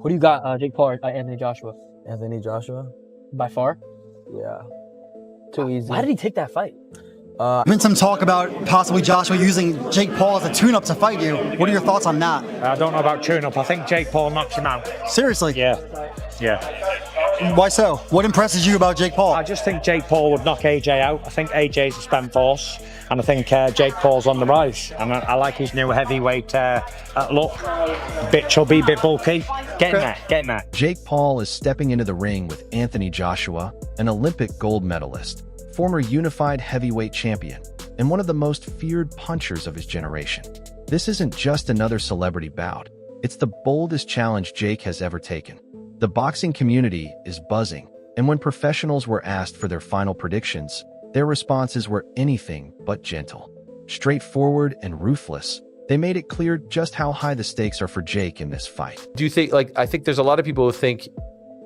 Who do you got, Jake Paul or Anthony Joshua? Anthony Joshua? By far? Yeah. Too easy. Why did he take that fight? Been some talk about possibly Joshua using Jake Paul as a tune-up to fight you. What are your thoughts on that? I don't know about tune-up. I think Jake Paul knocks him out. Seriously? Yeah. Why so? What impresses you about Jake Paul? I just think Jake Paul would knock AJ out. I think AJ's a spent force, and I think Jake Paul's on the rise. And I like his new heavyweight look. Bit chubby, bit bulky. Get in there. Jake Paul is stepping into the ring with Anthony Joshua, an Olympic gold medalist, former unified heavyweight champion, and one of the most feared punchers of his generation. This isn't just another celebrity bout. It's the boldest challenge Jake has ever taken. The boxing community is buzzing, and when professionals were asked for their final predictions, their responses were anything but gentle. Straightforward and ruthless, they made it clear just how high the stakes are for Jake in this fight. Do you think, I think there's a lot of people who think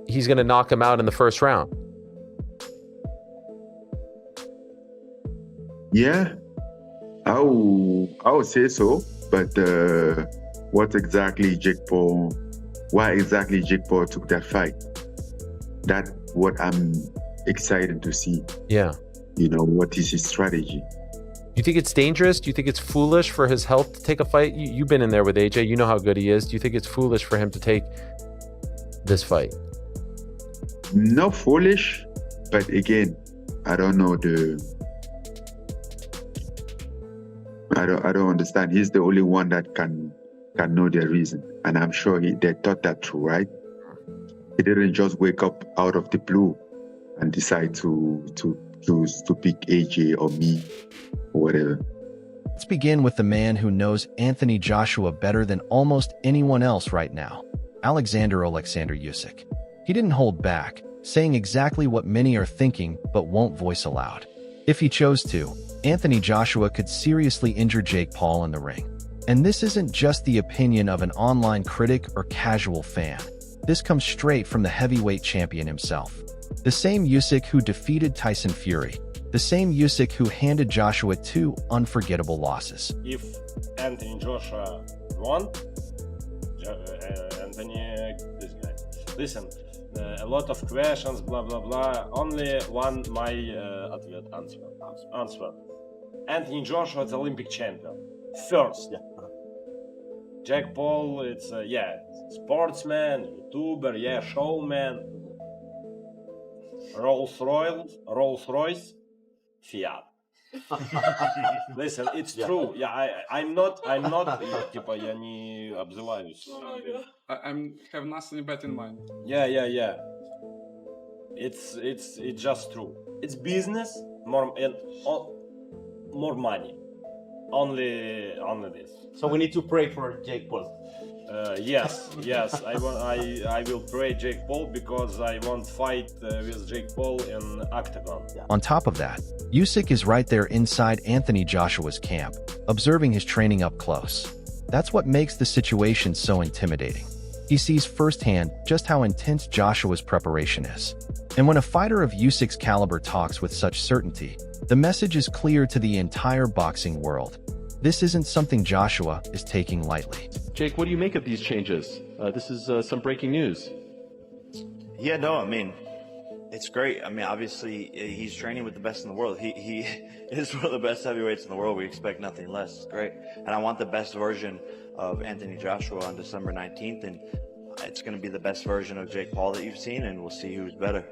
he's going to knock him out in the first round. Yeah, I would say so. But why exactly Jake Paul took that fight? That's what I'm excited to see. Yeah. What is his strategy? Do you think it's dangerous? Do you think it's foolish for his health to take a fight? You've been in there with AJ. You know how good he is. Do you think it's foolish for him to take this fight? Not foolish, but again, I don't know I don't understand. He's the only one that can know the reason, and I'm sure they thought that through, right? He didn't just wake up out of the blue and decide to pick AJ or me or whatever. Let's begin with the man who knows Anthony Joshua better than almost anyone else right now, Alexander Usyk. He didn't hold back, saying exactly what many are thinking but won't voice aloud. If he chose to, Anthony Joshua could seriously injure Jake Paul in the ring. And this isn't just the opinion of an online critic or casual fan. This comes straight from the heavyweight champion himself. The same Usyk who defeated Tyson Fury. The same Usyk who handed Joshua 2 unforgettable losses. If Anthony Joshua won, this guy, listen, a lot of questions, blah, blah, blah. Only one, my answer. Anthony Joshua is Olympic champion. First. Jake Paul, it's, sportsman, YouTuber, showman. Rolls-Royce, Fiat. Listen, it's true. Yeah, I'm not, типа, я не обзываюсь. I have nothing bad in mind. Yeah. It's just true. It's business, more money. Only this. So we need to pray for Jake Paul. Yes. I will pray Jake Paul because I want fight with Jake Paul in octagon. On top of that, Usyk is right there inside Anthony Joshua's camp, observing his training up close. That's what makes the situation so intimidating. He sees firsthand just how intense Joshua's preparation is. And when a fighter of Usyk's caliber talks with such certainty, the message is clear to the entire boxing world. This isn't something Joshua is taking lightly. Jake, what do you make of these changes? This is some breaking news. Yeah, no, I mean, it's great. I mean, obviously, he's training with the best in the world. He is one of the best heavyweights in the world. We expect nothing less. It's great. And I want the best version of Anthony Joshua on December 19th, and it's going to be the best version of Jake Paul that you've seen, and we'll see who's better.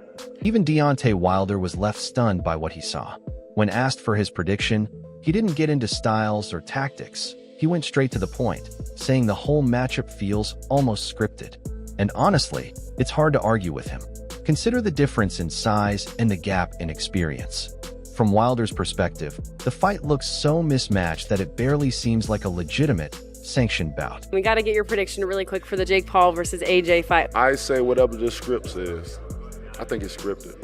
Even Deontay Wilder was left stunned by what he saw. When asked for his prediction, he didn't get into styles or tactics. He went straight to the point, saying the whole matchup feels almost scripted. And honestly, it's hard to argue with him. Consider the difference in size and the gap in experience. From Wilder's perspective, the fight looks so mismatched that it barely seems like a legitimate, sanctioned bout. We got to get your prediction really quick for the Jake Paul versus AJ fight. I say whatever the script says. I think it's scripted.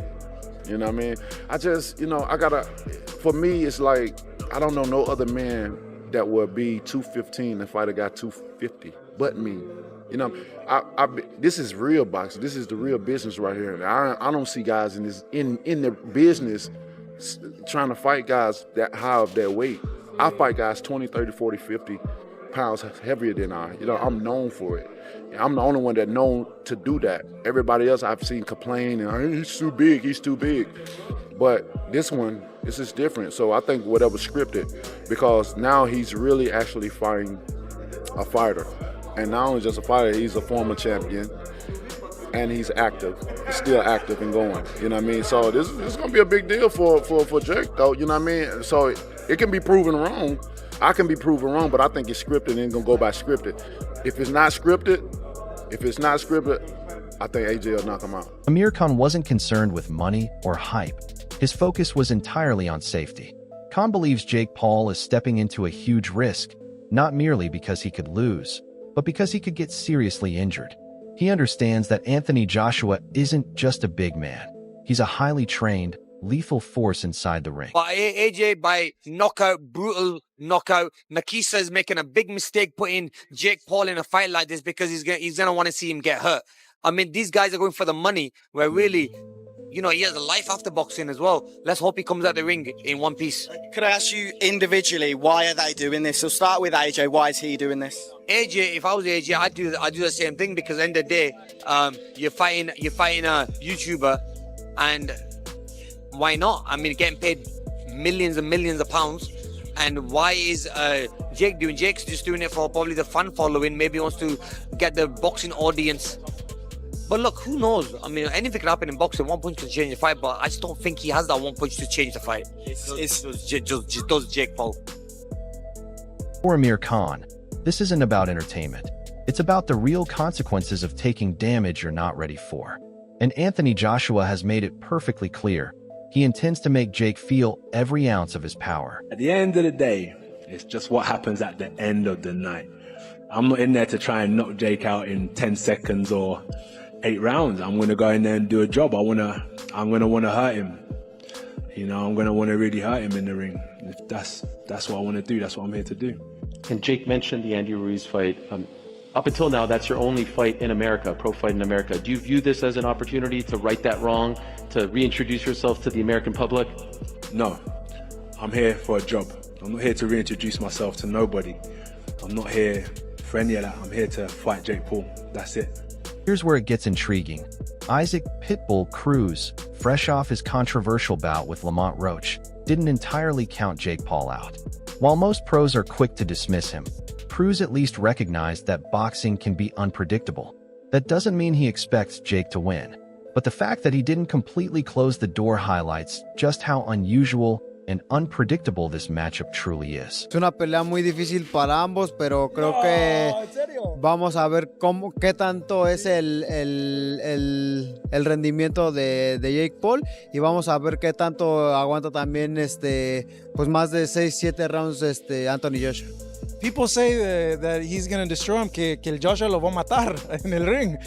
You know what I mean? I just, for me, it's like, I don't know no other man that would be 215 and fight a guy 250 but me. This is real boxing. This is the real business right here. I don't see guys in the business trying to fight guys that high of their weight. I fight guys 20, 30, 40, 50 pounds heavier than I. You know, I'm known for it. I'm the only one that known to do that. Everybody else I've seen complain, and he's too big, he's too big. But this is different. So I think whatever's scripted, because now he's really actually fighting a fighter. And not only just a fighter, he's a former champion. And he's active, he's still active and going. You know what I mean? So this is gonna be a big deal for Jake, though. You know what I mean? So it can be proven wrong. I can be proven wrong, but I think it's scripted and gonna go by scripted. If it's not scripted, I think AJ will knock him out. Amir Khan wasn't concerned with money or hype. His focus was entirely on safety. Khan believes Jake Paul is stepping into a huge risk, not merely because he could lose, but because he could get seriously injured. He understands that Anthony Joshua isn't just a big man. He's a highly trained, lethal force inside the ring. But AJ, by knockout, brutal knockout, Nakisa is making a big mistake putting Jake Paul in a fight like this because he's gonna want to see him get hurt. I mean, these guys are going for the money, where really, you know, he has a life after boxing as well. Let's hope he comes out the ring in one piece. Could I ask you individually, why are they doing this? So start with AJ. Why is he doing this? AJ, if I was AJ, I'd do the same thing, because at the end of the day, you're fighting a YouTuber, and why not? I mean, getting paid millions and millions of pounds. And why is Jake doing? Jake's just doing it for probably the fan following. Maybe he wants to get the boxing audience. But look, who knows? I mean, anything can happen in boxing. One punch can change the fight, but I just don't think he has that one punch to change the fight. It's just Jake Paul. For Amir Khan, this isn't about entertainment. It's about the real consequences of taking damage you're not ready for. And Anthony Joshua has made it perfectly clear. He intends to make Jake feel every ounce of his power. At the end of the day, it's just what happens at the end of the night. I'm not in there to try and knock Jake out in 10 seconds or 8 rounds. I'm going to go in there and do a job. I'm going to want to hurt him. You know, I'm going to want to really hurt him in the ring. If that's what I want to do. That's what I'm here to do. And Jake mentioned the Andy Ruiz fight. Up until now, that's your only fight in America, pro fight in America. Do you view this as an opportunity to right that wrong, to reintroduce yourself to the American public? No, I'm here for a job. I'm not here to reintroduce myself to nobody. I'm not here for any of that. I'm here to fight Jake Paul. That's it. Here's where it gets intriguing. Isaac Pitbull Cruz, fresh off his controversial bout with Lamont Roach, didn't entirely count Jake Paul out. While most pros are quick to dismiss him, Cruz at least recognized that boxing can be unpredictable. That doesn't mean he expects Jake to win, but the fact that he didn't completely close the door highlights just how unusual and unpredictable this matchup truly is. Es una pelea muy difícil para ambos, pero creo que vamos a ver qué tanto es el rendimiento de Jake Paul, y vamos a ver qué tanto aguanta también pues más de 6-7 rounds Anthony Joshua. People say that he's going to destroy him, que el Joshua lo va a matar en el ring.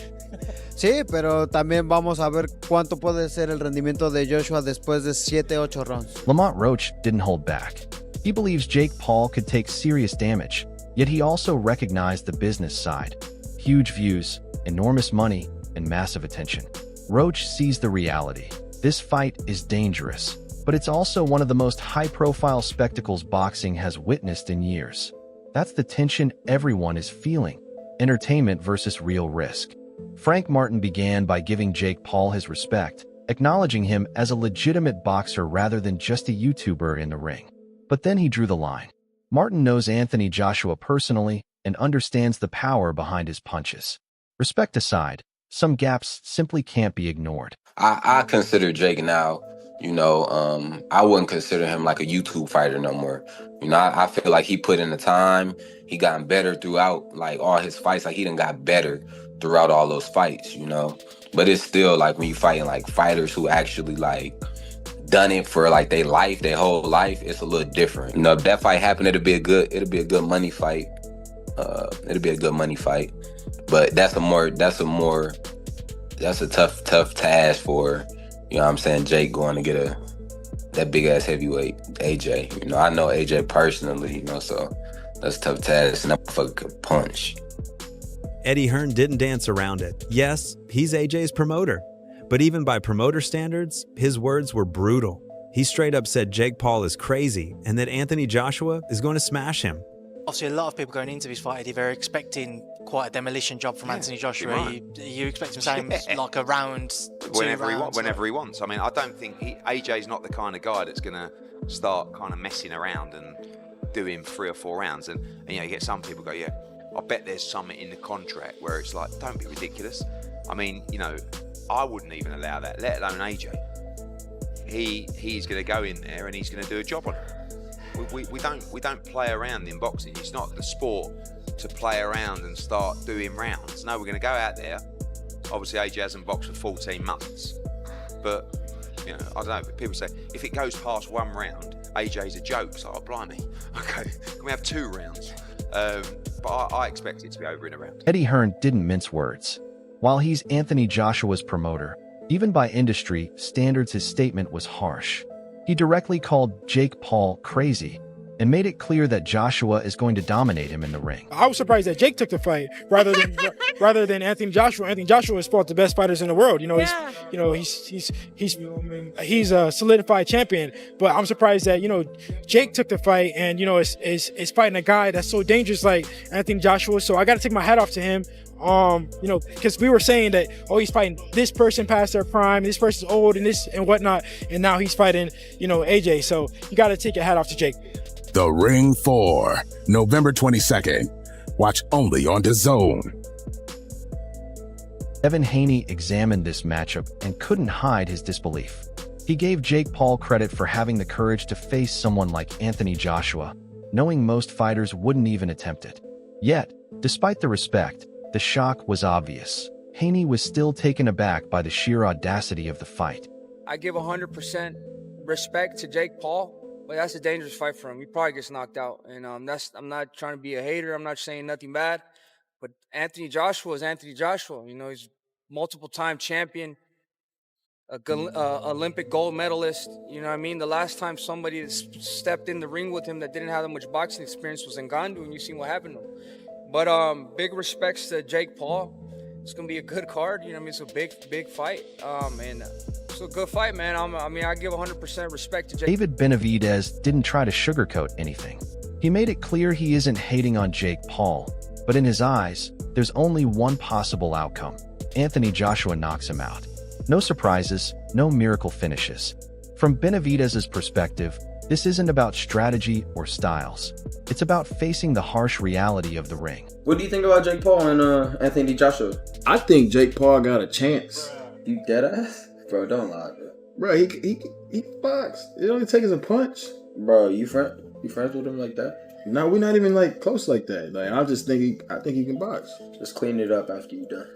Sí, pero también vamos a ver cuánto puede ser el rendimiento de Joshua después de 7-8 rounds. Lamont Roach didn't hold back. He believes Jake Paul could take serious damage, yet he also recognized the business side. Huge views, enormous money, and massive attention. Roach sees the reality. This fight is dangerous, but it's also one of the most high-profile spectacles boxing has witnessed in years. That's the tension everyone is feeling. Entertainment versus real risk. Frank Martin began by giving Jake Paul his respect, acknowledging him as a legitimate boxer rather than just a YouTuber in the ring. But then he drew the line. Martin knows Anthony Joshua personally and understands the power behind his punches. Respect aside, some gaps simply can't be ignored. I consider Jake now, I wouldn't consider him like a YouTube fighter no more. I feel like he put in the time. He gotten better throughout like all his fights. Like he done got better throughout all those fights, But it's still like when you fighting like fighters who actually like done it for like their life, their whole life, it's a little different. If that fight happened, it'll be a good money fight. It'll be a good money fight. But that's a tough task for, Jake going to get that big ass heavyweight AJ. I know AJ personally, so that's a tough task, and that motherfucker could punch. Eddie Hearn didn't dance around it. Yes, he's AJ's promoter. But even by promoter standards, his words were brutal. He straight up said Jake Paul is crazy and that Anthony Joshua is going to smash him. obviously a lot of people going into this fight, Eddie, they're expecting quite a demolition job from Anthony Joshua. You expect him saying like a round, whenever he wants. I mean, I don't think AJ's not the kind of guy that's going to start kind of messing around and doing 3 or 4 rounds. And you get some people go, yeah, I bet there's something in the contract where it's like, don't be ridiculous. I mean, I wouldn't even allow that, let alone AJ. He's going to go in there and he's going to do a job on it. We don't play around in boxing. It's not the sport to play around and start doing rounds. No, we're going to go out there. Obviously, AJ hasn't boxed for 14 months, but I don't know. People say if it goes past 1 round, AJ's a joke. So, blimey, okay, can we have 2 rounds? But I expect it to be over in a round. Eddie Hearn didn't mince words. While he's Anthony Joshua's promoter, even by industry standards, his statement was harsh. He directly called Jake Paul crazy and made it clear that Joshua is going to dominate him in the ring. I was surprised that Jake took the fight rather than Anthony Joshua. Anthony Joshua has fought the best fighters in the world. He's a solidified champion. But I'm surprised that Jake took the fight and is fighting a guy that's so dangerous like Anthony Joshua. So I got to take my hat off to him. Because we were saying that he's fighting this person past their prime, this person's old and this and whatnot, and now he's fighting AJ. So you got to take your hat off to Jake. The Ring 4, November 22nd. Watch only on DAZN. Devin Haney examined this matchup and couldn't hide his disbelief. He gave Jake Paul credit for having the courage to face someone like Anthony Joshua, knowing most fighters wouldn't even attempt it. Yet, despite the respect, the shock was obvious. Haney was still taken aback by the sheer audacity of the fight. I give 100% respect to Jake Paul. But that's a dangerous fight for him. He probably gets knocked out. And I'm not trying to be a hater. I'm not saying nothing bad. But Anthony Joshua is Anthony Joshua. He's multiple-time champion, Olympic gold medalist. You know what I mean? The last time somebody stepped in the ring with him that didn't have that much boxing experience was Ngannou, and you seen what happened to him. But big respects to Jake Paul. It's going to be a good card. It's a big fight. And it's a good fight, man. I give 100% respect to Jake. David Benavidez didn't try to sugarcoat anything. He made it clear he isn't hating on Jake Paul, but in his eyes, there's only one possible outcome. Anthony Joshua knocks him out. No surprises, no miracle finishes. From Benavidez's perspective, this isn't about strategy or styles. It's about facing the harsh reality of the ring. What do you think about Jake Paul and Anthony Joshua? I think Jake Paul got a chance. You deadass? Bro, don't lie, bro. Bro, he can box. It only takes a punch. Bro, you friends with him like that? No, we're not even close like that. I just think I think he can box. Just clean it up after you're done.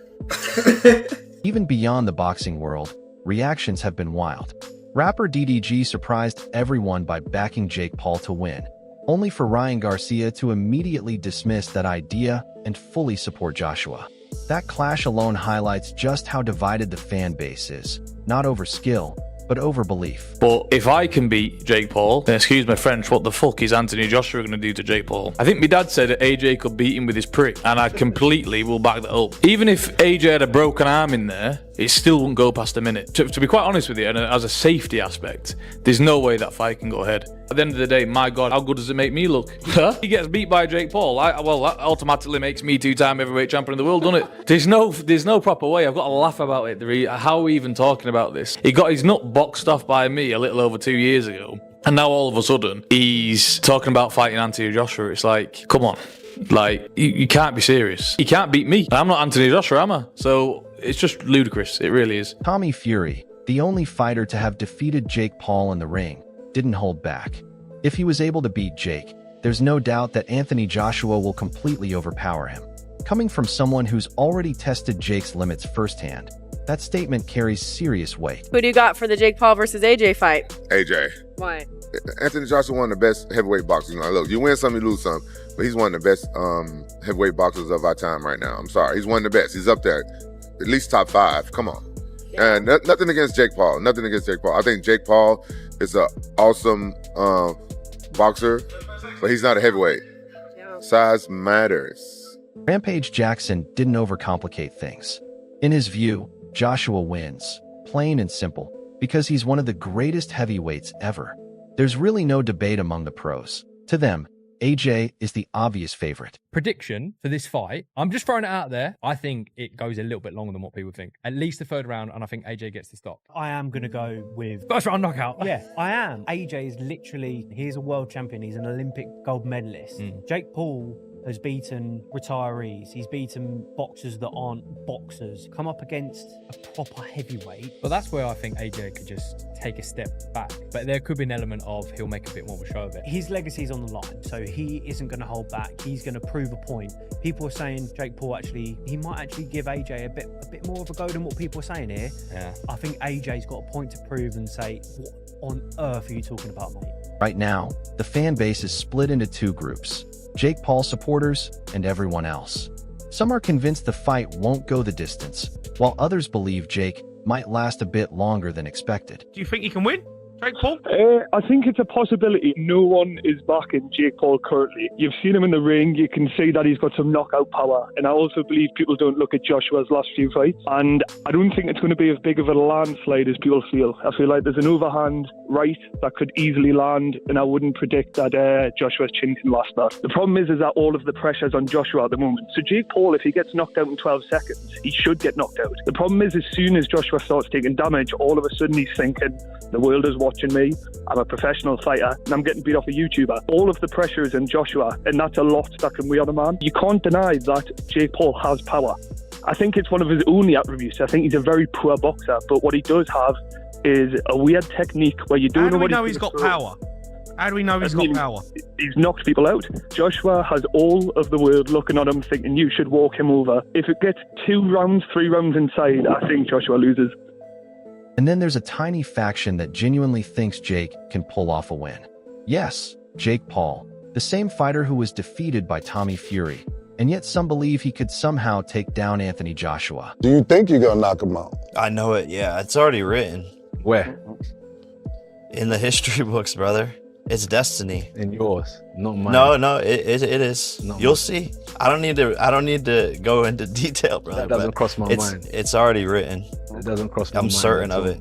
Even beyond the boxing world, reactions have been wild. Rapper DDG surprised everyone by backing Jake Paul to win, only for Ryan Garcia to immediately dismiss that idea and fully support Joshua. That clash alone highlights just how divided the fan base is, not over skill, but over belief. But if I can beat Jake Paul, then excuse my French, what the fuck is Anthony Joshua going to do to Jake Paul? I think my dad said that AJ could beat him with his prick, and I completely will back that up. Even if AJ had a broken arm in there, it still wouldn't go past a minute. To be quite honest with you, and as a safety aspect, there's no way that fight can go ahead. At the end of the day, my God, how good does it make me look? He gets beat by Jake Paul. That automatically makes me 2-time heavyweight champion of the world, doesn't it? There's no proper way. I've got to laugh about it. How are we even talking about this? He got his nut boxed off by me a little over 2 years ago. And now all of a sudden, he's talking about fighting Anthony Joshua. It's like, come on. You can't be serious. He can't beat me. I'm not Anthony Joshua, am I? So it's just ludicrous. It really is. Tommy Fury, the only fighter to have defeated Jake Paul in the ring, didn't hold back. If he was able to beat Jake, there's no doubt that Anthony Joshua will completely overpower him. Coming from someone who's already tested Jake's limits firsthand, that statement carries serious weight. Who do you got for the Jake Paul versus AJ fight? AJ. Why? Anthony Joshua, one of the best heavyweight boxers. Look, you win some, you lose some, but he's one of the best heavyweight boxers of our time right now. I'm sorry, he's one of the best. He's up there, at least top 5. Come on. Yeah. And nothing against Jake Paul. Nothing against Jake Paul. I think Jake Paul is an awesome boxer, but he's not a heavyweight. Yeah. Size matters. Rampage Jackson didn't overcomplicate things. In his view, Joshua wins, plain and simple, because he's one of the greatest heavyweights ever. There's really no debate among the pros. To them, AJ is the obvious favorite. Prediction for this fight, I'm just throwing it out there. I think it goes a little bit longer than what people think. At least the third round, and I think AJ gets the stop. I am going to go with first round knockout. Yeah, I am. AJ is literally, he's a world champion. He's an Olympic gold medalist. Jake Paul has beaten retirees. He's beaten boxers that aren't boxers. Come up against a proper heavyweight. But that's where I think AJ could just take a step back. But there could be an element of he'll make a bit more of a show of it. His legacy's on the line, so he isn't going to hold back. He's going to prove a point. People are saying Jake Paul he might actually give AJ a bit more of a go than what people are saying here. Yeah. I think AJ's got a point to prove and say, what on earth are you talking about, mate? Right now, the fan base is split into two groups: Jake Paul supporters and everyone else. Some are convinced the fight won't go the distance, while others believe Jake might last a bit longer than expected. Do you think he can win, Jake Paul? I think it's a possibility. No one is backing Jake Paul currently. You've seen him in the ring. You can see that he's got some knockout power. And I also believe people don't look at Joshua's last few fights. And I don't think it's going to be as big of a landslide as people feel. I feel like there's an overhand right that could easily land. And I wouldn't predict that Joshua's chin can last that. The problem is that all of the pressure's on Joshua at the moment. So Jake Paul, if he gets knocked out in 12 seconds, he should get knocked out. The problem is as soon as Joshua starts taking damage, all of a sudden he's thinking, the world is watching me. I'm a professional fighter and I'm getting beat off a YouTuber. All of the pressure is in Joshua, and that's a lot that can weigh on a man. You can't deny that Jake Paul has power. I think it's one of his only attributes. I think he's a very poor boxer, but what he does have is a weird technique where you don't know what he's got power. How do we know he's got power? He's knocked people out. Joshua has all of the world looking at him thinking you should walk him over. If it gets 2 rounds, 3 rounds inside, I think Joshua loses. And then there's a tiny faction that genuinely thinks Jake can pull off a win. Yes, Jake Paul, the same fighter who was defeated by Tommy Fury, and yet some believe he could somehow take down Anthony Joshua. Do you think you're gonna knock him out? I know it, yeah. It's already written. Where? In the history books, brother. It's destiny. In yours, not mine. No, it is. You'll see. I don't need to go into detail, brother. That doesn't cross my mind. It's already written. It doesn't cross my mind. I'm certain of it.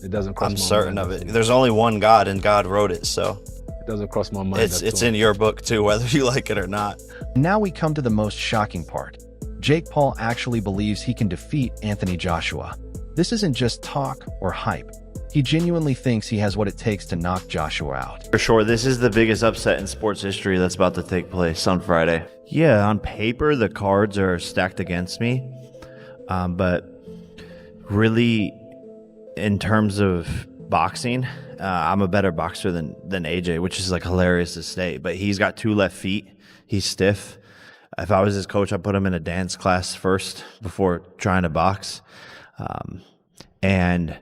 It doesn't cross my mind. I'm certain of it. There's only one God, and God wrote it, so it doesn't cross my mind. It's in your book too, whether you like it or not. Now we come to the most shocking part. Jake Paul actually believes he can defeat Anthony Joshua. This isn't just talk or hype. He genuinely thinks he has what it takes to knock Joshua out. For sure, this is the biggest upset in sports history that's about to take place on Friday. Yeah, on paper, the cards are stacked against me. But really, in terms of boxing, I'm a better boxer than AJ, which is like hilarious to say. But he's got 2 left feet. He's stiff. If I was his coach, I'd put him in a dance class first before trying to box. And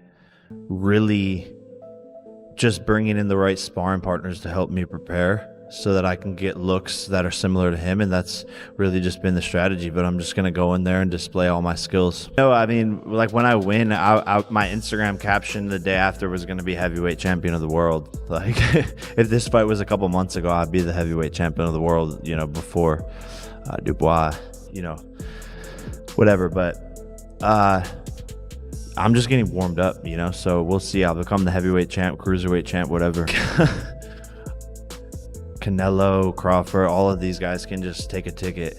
really just bringing in the right sparring partners to help me prepare so that I can get looks that are similar to him, and that's really just been the strategy. But I'm just going to go in there and display all my skills. No, I mean, like when I win, my Instagram caption the day after was going to be heavyweight champion of the world. Like if this fight was a couple months ago, I'd be the heavyweight champion of the world, before Dubois, whatever. But I'm just getting warmed up, so we'll see. I'll become the heavyweight champ, cruiserweight champ, whatever. Canelo, Crawford, all of these guys can just take a ticket,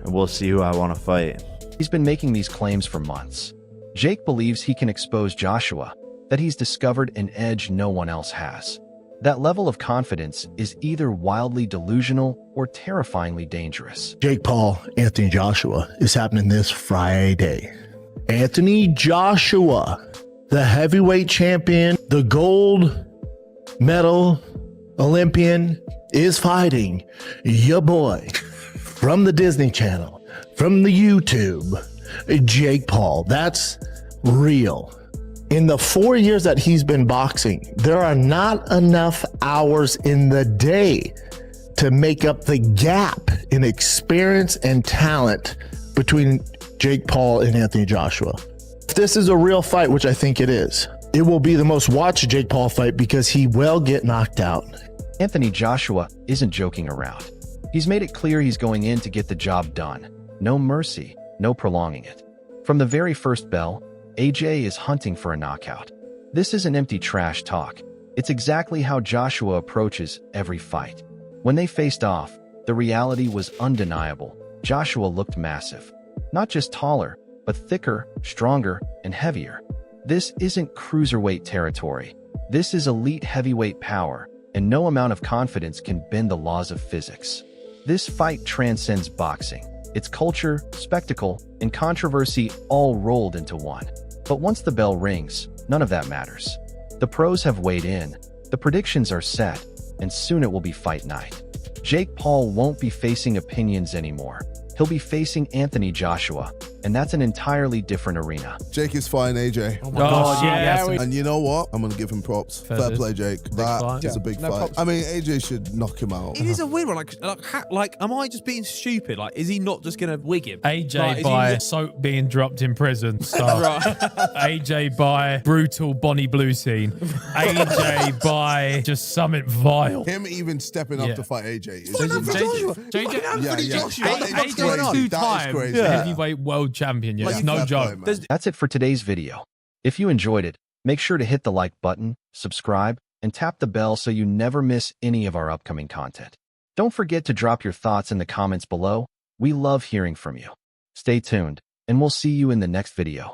and we'll see who I want to fight. He's been making these claims for months. Jake believes he can expose Joshua, that he's discovered an edge no one else has. That level of confidence is either wildly delusional or terrifyingly dangerous. Jake Paul, Anthony Joshua is happening this Friday. Anthony Joshua, the heavyweight champion, the gold medal Olympian, is fighting your boy from the Disney Channel, from the YouTube, Jake Paul. That's real. In the 4 years that he's been boxing, there are not enough hours in the day to make up the gap in experience and talent between Jake Paul and Anthony Joshua. If this is a real fight, which I think it is, it will be the most watched Jake Paul fight because he will get knocked out. Anthony Joshua isn't joking around. He's made it clear he's going in to get the job done. No mercy, no prolonging it. From the very first bell, AJ is hunting for a knockout. This isn't empty trash talk. It's exactly how Joshua approaches every fight. When they faced off, the reality was undeniable. Joshua looked massive. Not just taller, but thicker, stronger, and heavier. This isn't cruiserweight territory. This is elite heavyweight power, and no amount of confidence can bend the laws of physics. This fight transcends boxing. It's culture, spectacle, and controversy all rolled into one. But once the bell rings, none of that matters. The pros have weighed in, the predictions are set, and soon it will be fight night. Jake Paul won't be facing opinions anymore. He'll be facing Anthony Joshua, and that's an entirely different arena. Jake is fine, AJ. Oh my God, yeah. And you know what? I'm going to give him props. Fair play, Jake. That is a big fight. I mean, AJ should knock him out. It is a weird one. Like, am I just being stupid? Like, is he not just going to wig him? AJ by soap being dropped in prison. AJ by brutal Bonnie Blue scene. AJ by just something vile. Him even stepping up to fight AJ is AJ two-time heavyweight world champion. Yeah, it's no joke. That's it for today's video. If you enjoyed it, make sure to hit the like button, subscribe, and tap the bell so you never miss any of our upcoming content. Don't forget to drop your thoughts in the comments below. We love hearing from you. Stay tuned, and we'll see you in the next video.